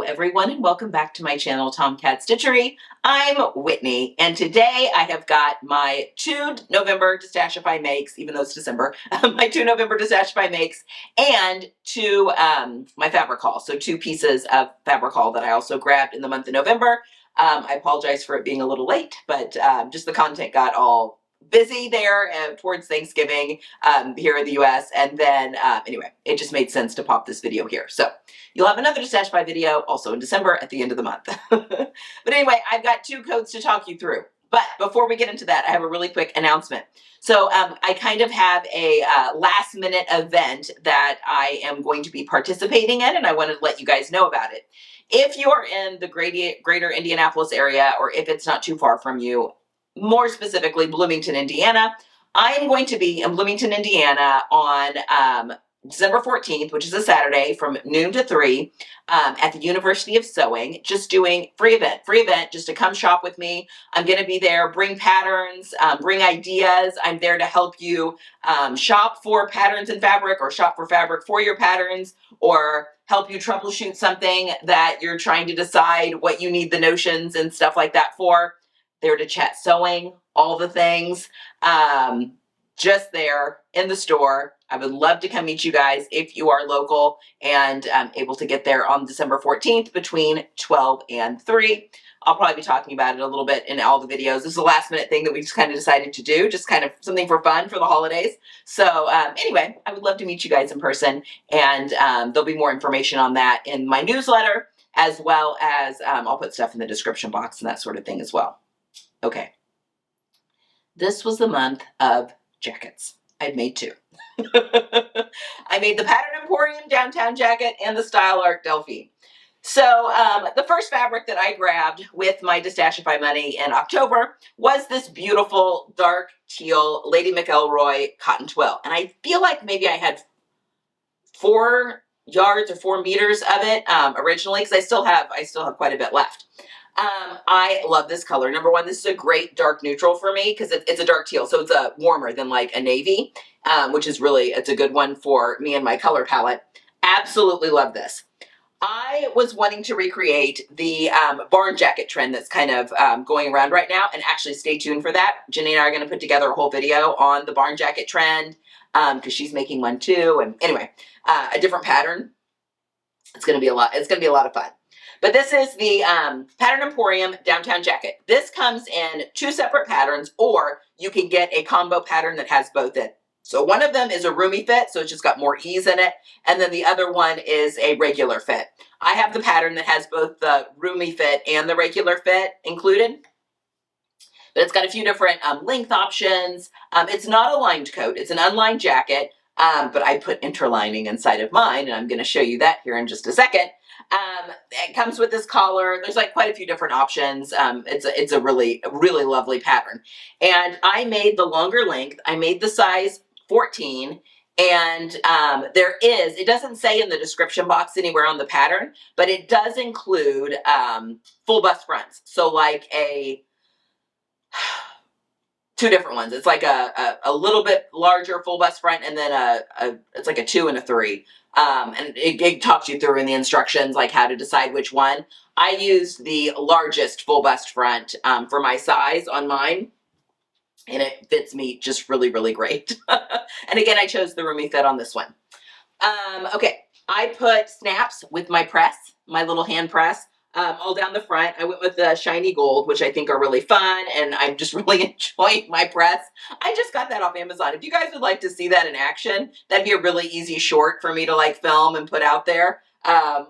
everyone, and welcome back to my channel, Tomcat Stitchery. I'm Whitney, and today I have got my 2 November Destashify makes, even though it's December, my 2 November Destashify makes, and 2 my fabric haul. So 2 pieces of fabric haul that I also grabbed in the month of November. I apologize for it being a little late, but just the content got all busy there towards Thanksgiving here in the US, and then anyway, it just made sense to pop this video here. So you'll have another Destashify video also in December at the end of the month. But anyway, I've got 2 codes to talk you through. But before we get into that, I have a really quick announcement. So I kind of have a last minute event that I am going to be participating in, and I wanted to let you guys know about it. If you're in the greater Indianapolis area, or if it's not too far from you, more specifically Bloomington, Indiana, I'm going to be in Bloomington, Indiana on December 14th, which is a Saturday, from noon to 3 at the University of Sewing, just doing free event, just to come shop with me. I'm going to be there, bring patterns, bring ideas. I'm there to help you shop for patterns in fabric, or shop for fabric for your patterns, or help you troubleshoot something that you're trying to decide what you need the notions and stuff like that for. There to chat sewing, all the things, just there in the store. I would love to come meet you guys if you are local and able to get there on December 14th between 12 and 3. I'll probably be talking about it a little bit in all the videos. This is a last minute thing that we just kind of decided to do, just kind of something for fun for the holidays. So anyway, I would love to meet you guys in person, and there'll be more information on that in my newsletter, as well as I'll put stuff in the description box and that sort of thing as well. Okay, this was the month of jackets. I've made 2. I made the Pattern Emporium downtown jacket and the Style Arc Deline. So the first fabric that I grabbed with my Destashify money in October was this beautiful dark teal Lady McElroy cotton twill. And I feel like maybe I had 4 yards or 4 meters of it originally, because I still have quite a bit left. I love this color. Number one, this is a great dark neutral for me because it's a dark teal, so it's a warmer than like a navy, which is really, it's a good one for me and my color palette. Absolutely love this. I was wanting to recreate the barn jacket trend that's kind of going around right now, and actually stay tuned for that. Jenny and I are going to put together a whole video on the barn jacket trend because she's making one too. And anyway, a different pattern. It's going to be a lot. It's going to be a lot of fun. But this is the Pattern Emporium downtown jacket. This comes in 2 separate patterns, or you can get a combo pattern that has both in. So one of them is a roomy fit, so it's just got more ease in it. And then the other one is a regular fit. I have the pattern that has both the roomy fit and the regular fit included. But it's got a few different length options. It's not a lined coat. It's an unlined jacket, but I put interlining inside of mine, and I'm going to show you that here in just a second. It comes with this collar. There's like quite a few different options. It's a really lovely pattern. And I made the longer length. I made the size 14, and it doesn't say in the description box anywhere on the pattern, but it does include full bust fronts. So like 2 different ones. It's like a little bit larger full bust front, and then it's like a 2 and a 3. And it talks you through in the instructions like how to decide which one. I used the largest full bust front for my size on mine, and it fits me just really great. And again, I chose the roomy fit on this one. Okay, I put snaps with my press, my little hand press, all down the front. I went with the shiny gold, which I think are really fun, and I'm just really enjoying my press. I just got that off Amazon. If you guys would like to see that in action, that'd be a really easy short for me to like film and put out there.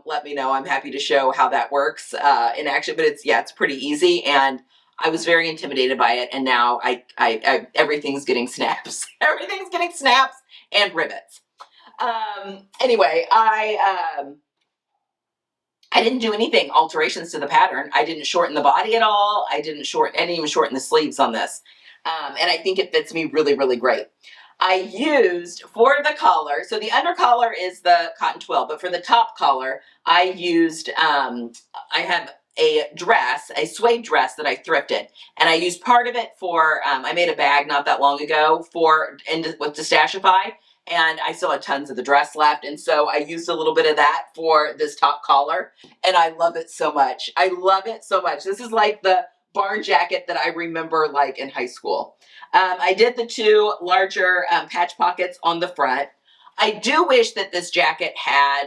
Let me know. I'm happy to show how that works in action, but it's pretty easy, and I was very intimidated by it, and now everything's getting snaps. Everything's getting snaps and rivets. Anyway, I didn't do anything alterations to the pattern. I didn't shorten the body at all. I didn't even shorten the sleeves on this. And I think it fits me really great. I used for the collar, so the under collar is the cotton twill, but for the top collar, I used, I have a dress, a suede dress that I thrifted, and I used part of it for, I made a bag not that long ago with Destashify, and I still had tons of the dress left. And so I used a little bit of that for this top collar, and I love it so much. I love it so much. This is like the barn jacket that I remember like in high school. I did the 2 larger patch pockets on the front. I do wish that this jacket had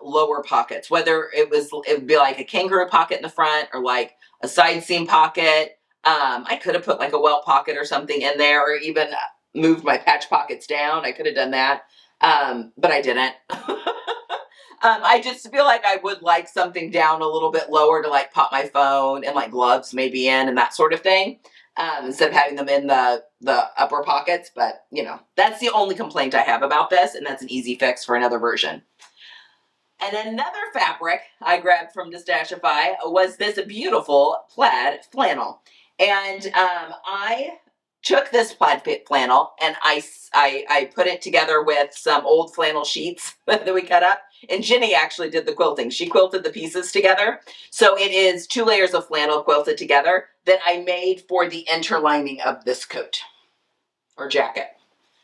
lower pockets, whether it would be like a kangaroo pocket in the front or like a side seam pocket. I could have put like a welt pocket or something in there, or even moved my patch pockets down. I could have done that, but I didn't. I just feel like I would like something down a little bit lower to like pop my phone and like gloves maybe in and that sort of thing, instead of having them in the upper pockets. But you know, that's the only complaint I have about this, and that's an easy fix for another version. And another fabric I grabbed from Destashify was this beautiful plaid flannel. And I took this plaid flannel and I put it together with some old flannel sheets that we cut up. And Ginny actually did the quilting. She quilted the pieces together. So it is 2 layers of flannel quilted together that I made for the interlining of this coat or jacket.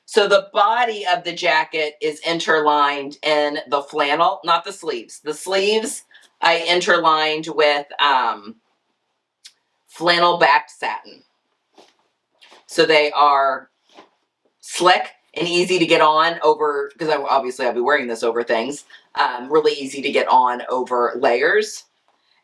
So the body of the jacket is interlined in the flannel, not the sleeves. The sleeves I interlined with flannel backed satin. So they are slick and easy to get on over, because obviously I'll be wearing this over things, really easy to get on over layers.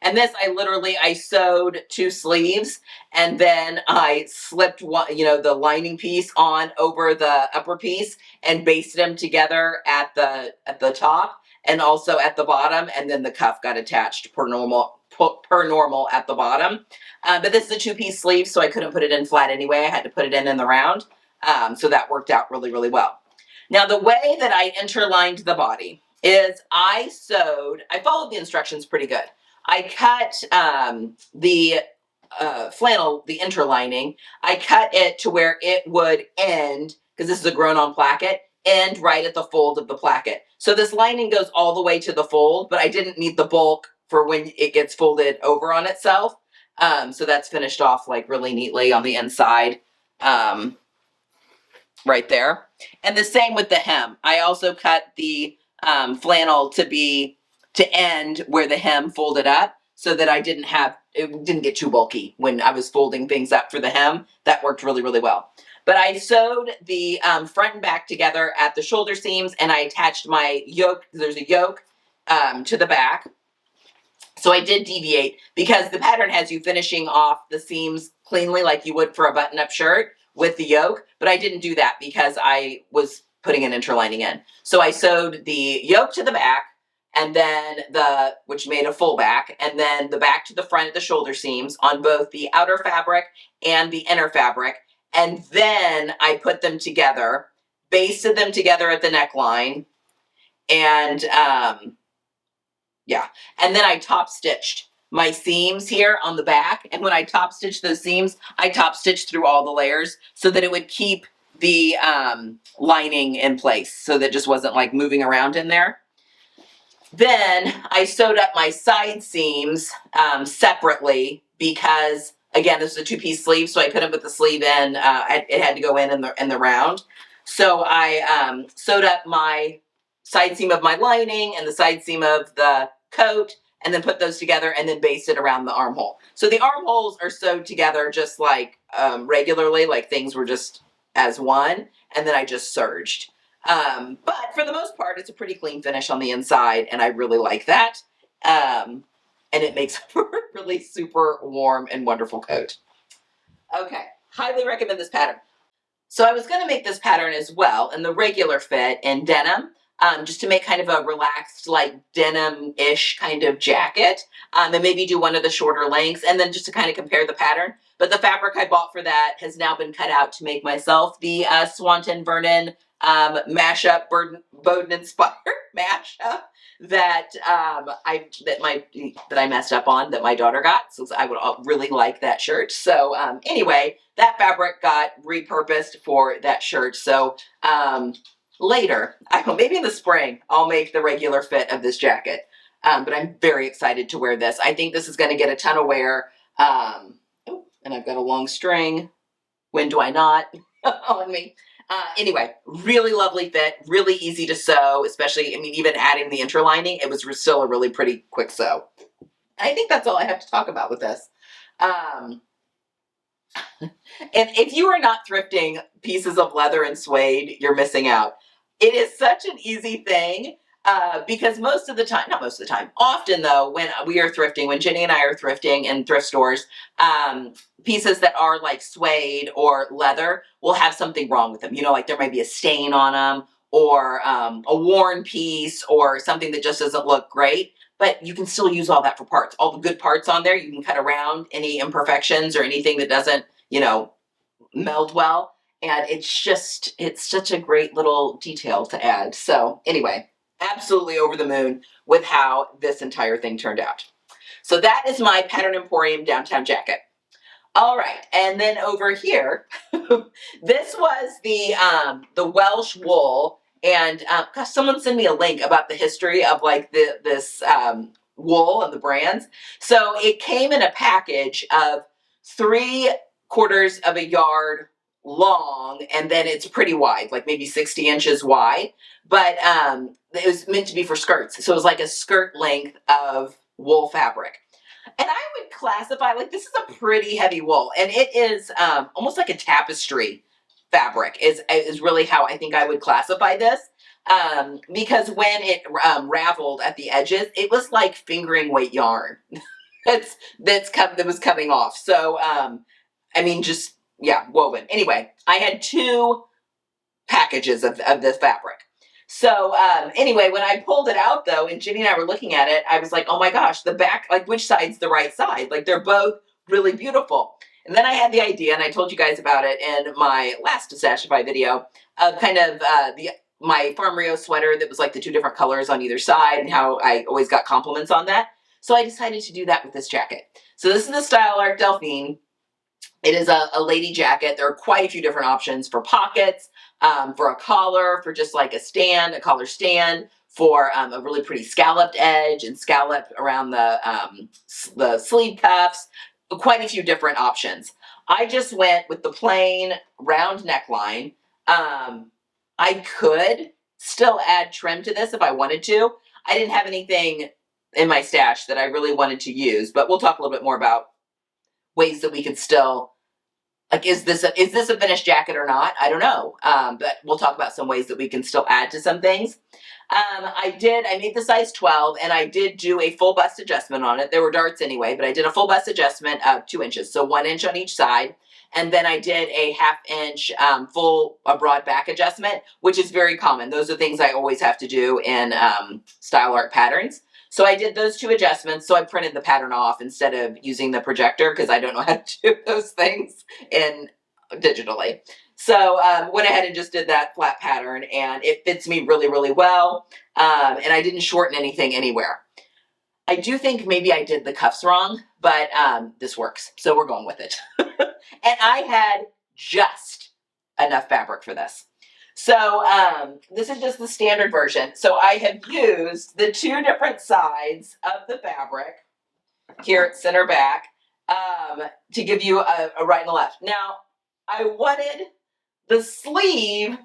And this, I sewed 2 sleeves, and then I slipped one, the lining piece on over the upper piece and basted them together at the top and also at the bottom, and then the cuff got attached per normal at the bottom. But this is a 2-piece sleeve, so I couldn't put it in flat anyway. I had to put it in the round. So that worked out really, really well. Now, the way that I interlined the body is I followed the instructions pretty good. I cut the flannel, the interlining, I cut it to where it would end, because this is a grown-on placket, end right at the fold of the placket. So this lining goes all the way to the fold, but I didn't need the bulk for when it gets folded over on itself. So that's finished off like really neatly on the inside, right there. And the same with the hem. I also cut the flannel to end where the hem folded up, so that it didn't get too bulky when I was folding things up for the hem. That worked really, really well. But I sewed the front and back together at the shoulder seams, and I attached my yoke, there's a yoke, to the back. So I did deviate, because the pattern has you finishing off the seams cleanly like you would for a button-up shirt with the yoke, but I didn't do that because I was putting an interlining in. So I sewed the yoke to the back, and then which made a full back, and then the back to the front at the shoulder seams on both the outer fabric and the inner fabric. And then I put them together, basted them together at the neckline, and yeah. And then I top stitched my seams here on the back. And when I top stitched those seams, I top stitched through all the layers so that it would keep the lining in place, so that it just wasn't like moving around in there. Then I sewed up my side seams separately, because again, this is a 2-piece sleeve, so I couldn't put the sleeve in. It had to go in the round. So I sewed up my side seam of my lining and the side seam of the coat, and then put those together and then basted around the armhole. So the armholes are sewed together just like regularly, like things were just as one, and then I just serged. But for the most part, it's a pretty clean finish on the inside, and I really like that. And it makes for a really super warm and wonderful coat. Okay, highly recommend this pattern. So I was going to make this pattern as well in the regular fit in denim, just to make kind of a relaxed, like denim-ish kind of jacket, and maybe do one of the shorter lengths, and then just to kind of compare the pattern. But the fabric I bought for that has now been cut out to make myself the Swanton Vernon mashup, Bowden inspired mashup that I messed up on, that my daughter got. So I would really like that shirt. So anyway, that fabric got repurposed for that shirt. So later, maybe in the spring, I'll make the regular fit of this jacket. But I'm very excited to wear this. I think this is going to get a ton of wear. And I've got a long string. When do I not? On me. Anyway, really lovely fit, really easy to sew, especially, I mean, even adding the interlining, it was still a really pretty quick sew. I think that's all I have to talk about with this. And if you are not thrifting pieces of leather and suede, you're missing out. It is such an easy thing because most of the time, not most of the time, often though, when we are thrifting, when Jenny and I are thrifting in thrift stores, pieces that are like suede or leather will have something wrong with them. You know, like there might be a stain on them or a worn piece or something that just doesn't look great. But you can still use all that for parts. All the good parts on there, you can cut around any imperfections or anything that doesn't, you know, meld well. And it's such a great little detail to add. So anyway, absolutely over the moon with how this entire thing turned out. So that is my Pattern Emporium downtown jacket. All right, and then over here, this was the Welsh wool, and gosh, someone sent me a link about the history of like this wool and the brands. So it came in a package of 3/4 of a yard long, and then it's pretty wide, like maybe 60 inches wide. But it was meant to be for skirts, so it was like a skirt length of wool fabric. And I would classify, like, this is a pretty heavy wool, and it is almost like a tapestry fabric is really how I think I would classify this. Because when it raveled at the edges, it was like fingering weight yarn that was coming off. So, I mean, just, yeah, woven. Anyway, I had 2 packages of this fabric. So anyway, when I pulled it out though, and Jenny and I were looking at it, I was like, oh my gosh, the back, like which side's the right side? Like they're both really beautiful. And then I had the idea, and I told you guys about it in my last Destashify video, of kind of my Farm Rio sweater that was like the 2 different colors on either side and how I always got compliments on that. So I decided to do that with this jacket. So this is the style Arc Deline. It is a lady jacket. There are quite a few different options for pockets, for a collar, for just like a collar stand, for a really pretty scalloped edge and scallop around the sleeve cuffs. Quite a few different options. I just went with the plain round neckline. I could still add trim to this if I wanted to. I didn't have anything in my stash that I really wanted to use, but we'll talk a little bit more about ways that we could still, like, is this a finished jacket or not? I don't know. But we'll talk about some ways that we can still add to some things. I made the size 12, and I did do a full bust adjustment on it. There were darts anyway, but I did a full bust adjustment of 2 inches. So 1 inch on each side. And then I did a 1/2 inch full broad back adjustment, which is very common. Those are things I always have to do in style art patterns. So I did those 2 adjustments. So I printed the pattern off instead of using the projector because I don't know how to do those things digitally. So went ahead and just did that flat pattern, and it fits me really, really well. And I didn't shorten anything anywhere. I do think maybe I did the cuffs wrong, but this works. So we're going with it. And I had just enough fabric for this. So this is just the standard version. So I have used the 2 different sides of the fabric here at center back to give you a right and a left. Now, I wanted the sleeve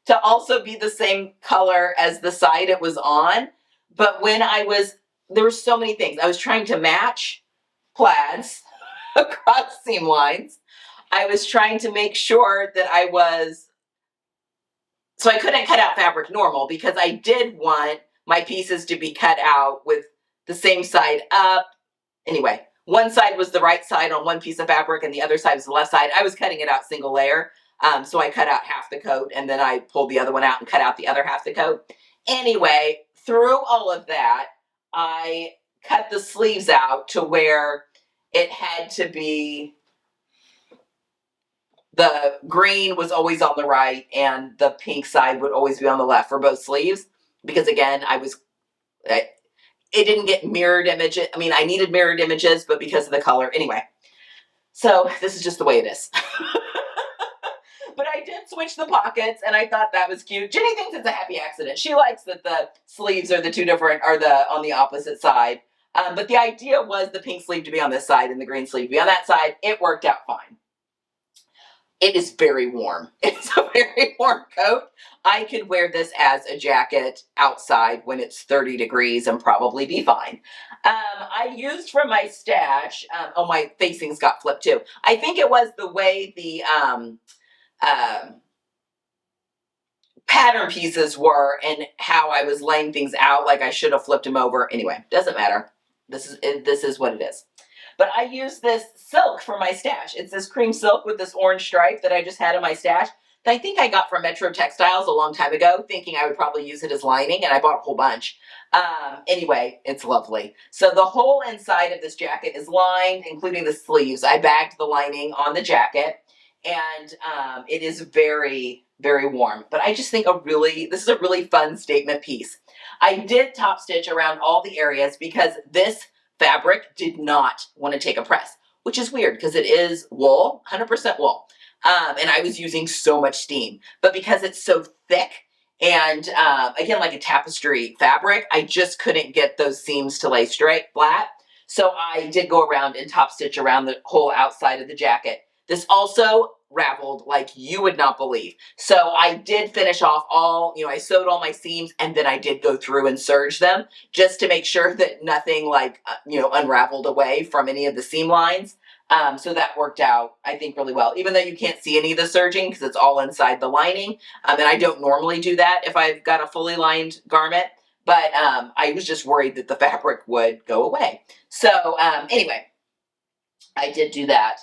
to also be the same color as the side it was on, but there were so many things. I was trying to match plaids across seam lines. I was trying to make sure that so I couldn't cut out fabric normal because I did want my pieces to be cut out with the same side up. Anyway, one side was the right side on one piece of fabric and the other side was the left side. I was cutting it out single layer. So I cut out half the coat and then I pulled the other one out and cut out the other half the coat. Anyway, through all of that, I cut the sleeves out to where it had to be, the green was always on the right and the pink side would always be on the left for both sleeves. Because again, it didn't get mirrored images. I mean, I needed mirrored images, but because of the color. Anyway, so this is just the way it is. But I did switch the pockets and I thought that was cute. Jenny thinks it's a happy accident. She likes that the sleeves are on the opposite side. But the idea was the pink sleeve to be on this side and the green sleeve to be on that side. It worked out fine. It is very warm. It's a very warm coat. I could wear this as a jacket outside when it's 30 degrees and probably be fine. I used from my stash, oh, my facings got flipped too. I think it was the way the pattern pieces were and how I was laying things out, like I should have flipped them over. Anyway, doesn't matter. This is what it is. But I use this silk for my stash. It's this cream silk with this orange stripe that I just had in my stash that I think I got from Metro Textiles a long time ago, thinking I would probably use it as lining, and I bought a whole bunch. Anyway, it's lovely. So the whole inside of this jacket is lined, including the sleeves. I bagged the lining on the jacket, and it is very, very warm. But I just think this is a really fun statement piece. I did top stitch around all the areas because this fabric did not want to take a press, which is weird because it is wool, 100% wool. And I was using so much steam, but because it's so thick and again, like a tapestry fabric, I just couldn't get those seams to lay straight flat. So I did go around and top stitch around the whole outside of the jacket. This also raveled like you would not believe. So I did finish off all, I sewed all my seams, and then I did go through and serge them just to make sure that nothing like, unraveled away from any of the seam lines. So that worked out, I think, really well, even though you can't see any of the serging because it's all inside the lining. And I don't normally do that if I've got a fully lined garment, but I was just worried that the fabric would go away. So anyway, I did do that.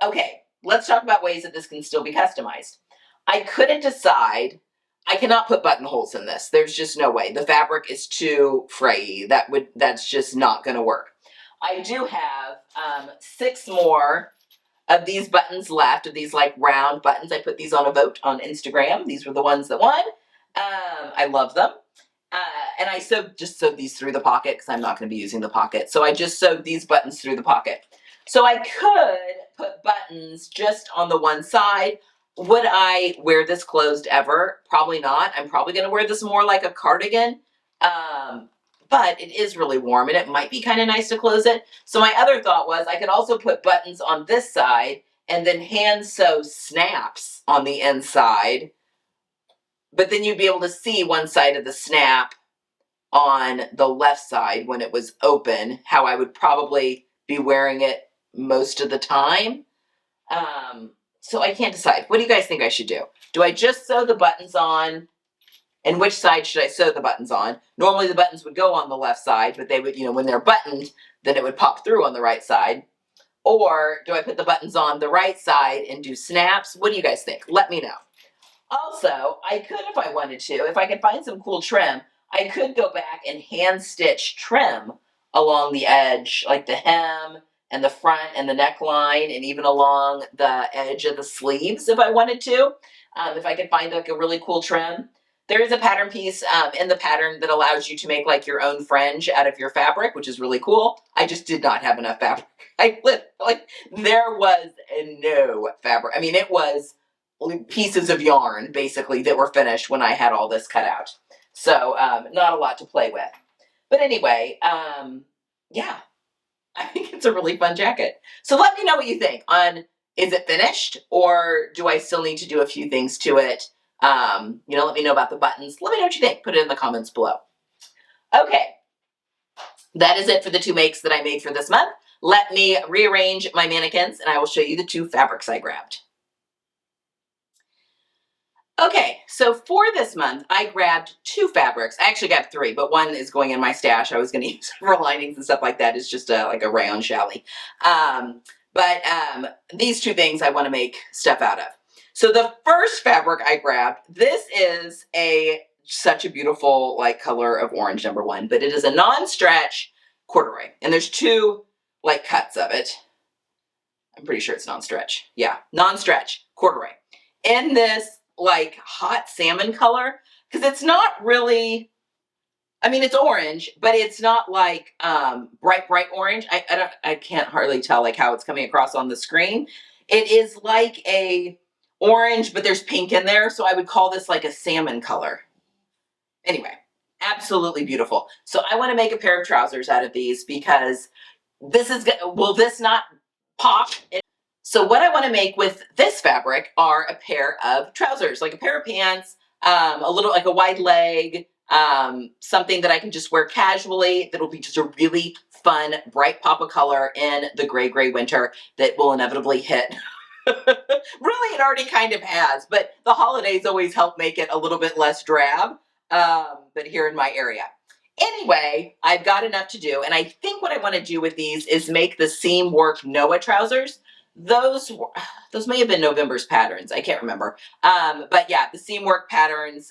Okay, let's talk about ways that this can still be customized. I couldn't decide. I cannot put buttonholes in this. There's just no way. The fabric is too frayy. That's just not going to work. I do have 6 more of these buttons left, of these like round buttons. I put these on a vote on Instagram. These were the ones that won. I love them. And I just sewed these through the pocket because I'm not going to be using the pocket. So I just sewed these buttons through the pocket. So I could put buttons just on the one side. Would I wear this closed ever? Probably not. I'm probably going to wear this more like a cardigan. But it is really warm and it might be kind of nice to close it. So my other thought was I could also put buttons on this side and then hand sew snaps on the inside. But then you'd be able to see one side of the snap on the left side when it was open, how I would probably be wearing it most of the time. So I can't decide. What do you guys think I should do? Do I just sew the buttons on? And which side should I sew the buttons on? Normally the buttons would go on the left side, but they would, when they're buttoned, then it would pop through on the right side. Or do I put the buttons on the right side and do snaps? What do you guys think? Let me know. Also, I could, if I wanted to, if I could find some cool trim, I could go back and hand stitch trim along the edge, like the hem and the front and the neckline, and even along the edge of the sleeves if I wanted to. If I could find like a really cool trim. There is a pattern piece in the pattern that allows you to make like your own fringe out of your fabric, which is really cool. I just did not have enough fabric. There was no fabric. I mean, it was pieces of yarn basically that were finished when I had all this cut out. So not a lot to play with. But anyway, yeah, I think it's a really fun jacket. So let me know what you think on, is it finished or do I still need to do a few things to it? Let me know about the buttons. Let me know what you think. Put it in the comments below. Okay, that is it for the 2 makes that I made for this month. Let me rearrange my mannequins and I will show you the 2 fabrics I grabbed. Okay, so for this month, I grabbed 2 fabrics. I actually grabbed 3, but one is going in my stash. I was going to use it for linings and stuff like that. It's just like a rayon challis. But these 2 things I want to make stuff out of. So the first fabric I grabbed, this is such a beautiful like color of orange, number 1, but it is a non-stretch corduroy. And there's 2 like cuts of it. I'm pretty sure it's non-stretch. Yeah, non-stretch corduroy. In this like hot salmon color, because it's not really, I mean, it's orange, but it's not like bright orange. I can't hardly tell like how it's coming across on the screen. It is like a orange, but there's pink in there. So I would call this like a salmon color. Anyway, absolutely beautiful. So I want to make a pair of trousers out of these because this is, will this not pop? So what I want to make with this fabric are a pair of trousers, like a pair of pants, a little like a wide leg, something that I can just wear casually that'll be just a really fun, bright pop of color in the gray winter that will inevitably hit. Really, it already kind of has, but the holidays always help make it a little bit less drab, but here in my area. Anyway, I've got enough to do, and I think what I want to do with these is make the seam work Noah trousers. Those may have been November's patterns. I can't remember. But yeah, the seam work patterns.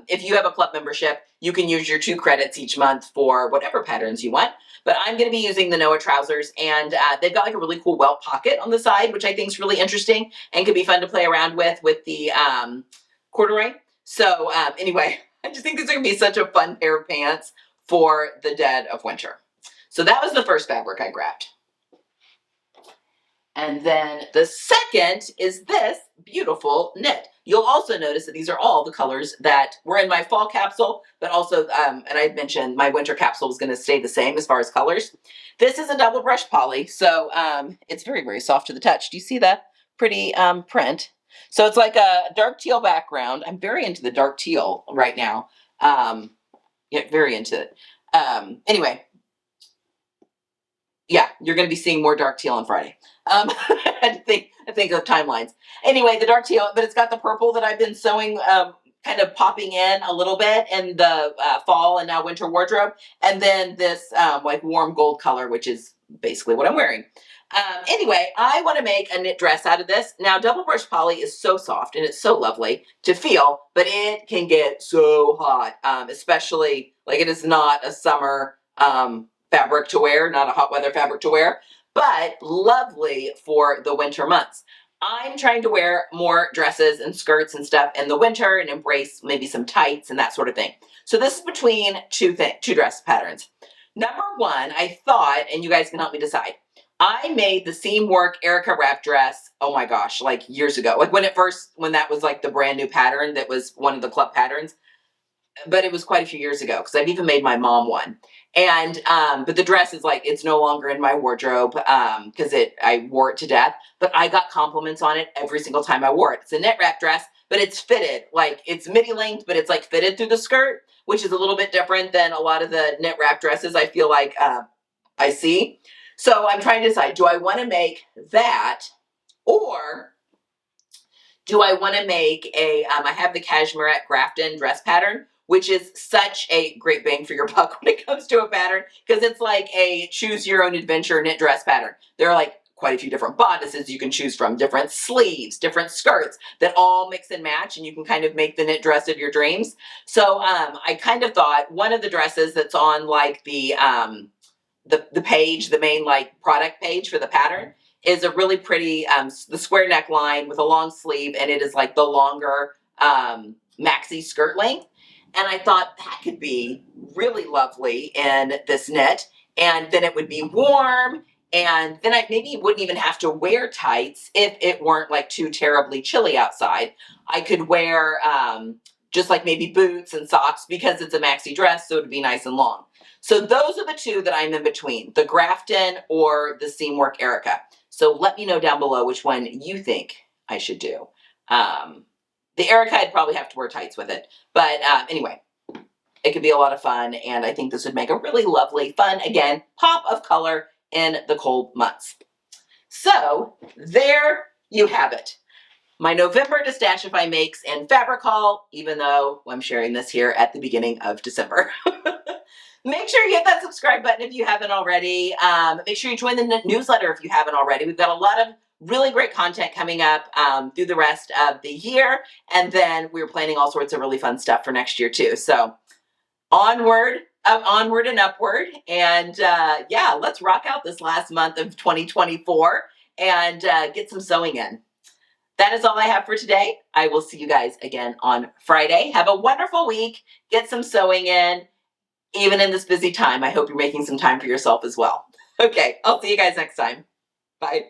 If you have a club membership, you can use your 2 credits each month for whatever patterns you want. But I'm going to be using the Noah trousers, and they've got like a really cool welt pocket on the side, which I think is really interesting and could be fun to play around with the corduroy. So anyway, I just think these are going to be such a fun pair of pants for the dead of winter. So that was the first fabric I grabbed. And then the second is this beautiful knit. You'll also notice that these are all the colors that were in my fall capsule, but also, and I mentioned my winter capsule was going to stay the same as far as colors. This is a double brush poly, so it's very soft to the touch. Do you see that pretty print? So it's like a dark teal background. I'm very into the dark teal right now. Yeah, very into it. Anyway, yeah, you're going to be seeing more dark teal on Friday. I think of timelines. Anyway, the dark teal, but it's got the purple that I've been sewing, kind of popping in a little bit in the fall and now winter wardrobe. And then this like warm gold color, which is basically what I'm wearing. Anyway, I want to make a knit dress out of this. Now, double brush poly is so soft and it's so lovely to feel, but it can get so hot, especially like it is not a summer fabric to wear, not a hot weather fabric to wear, but lovely for the winter months. I'm trying to wear more dresses and skirts and stuff in the winter and embrace maybe some tights and that sort of thing. So this is between two dress patterns. Number one, I thought, and you guys can help me decide, I made the seam work Erica wrap dress, oh my gosh, like years ago. Like when that was like the brand new pattern that was one of the club patterns. But it was quite a few years ago because I've even made my mom one. And, but the dress is like, it's no longer in my wardrobe because I wore it to death, but I got compliments on it every single time I wore it. It's a knit wrap dress, but it's fitted, like it's midi length, but it's like fitted through the skirt, which is a little bit different than a lot of the knit wrap dresses I feel like I see. So I'm trying to decide, do I want to make that or do I want to make I have the Cashmerette Grafton dress pattern, which is such a great bang for your buck when it comes to a pattern, because it's like a choose your own adventure knit dress pattern. There are like quite a few different bodices you can choose from, different sleeves, different skirts that all mix and match, and you can kind of make the knit dress of your dreams. So I kind of thought one of the dresses that's on like the page, the main like product page for the pattern, is a really pretty, the square neckline with a long sleeve, and it is like the longer maxi skirt length. And I thought that could be really lovely in this knit, and then it would be warm, and then I maybe wouldn't even have to wear tights if it weren't like too terribly chilly outside. I could wear just like maybe boots and socks because it's a maxi dress, so it would be nice and long. So those are the two that I'm in between, the Grafton or the Seam Work Erica. So let me know down below which one you think I should do. The Erica, I'd probably have to wear tights with it. But anyway, it could be a lot of fun, and I think this would make a really lovely, fun, again, pop of color in the cold months. So there you have it. My November Destashify makes in fabric haul, even though I'm sharing this here at the beginning of December. Make sure you hit that subscribe button if you haven't already. Make sure you join the newsletter if you haven't already. We've got a lot of really great content coming up through the rest of the year. And then we're planning all sorts of really fun stuff for next year too. So onward and upward. And yeah, let's rock out this last month of 2024 and get some sewing in. That is all I have for today. I will see you guys again on Friday. Have a wonderful week. Get some sewing in. Even in this busy time, I hope you're making some time for yourself as well. Okay, I'll see you guys next time. Bye.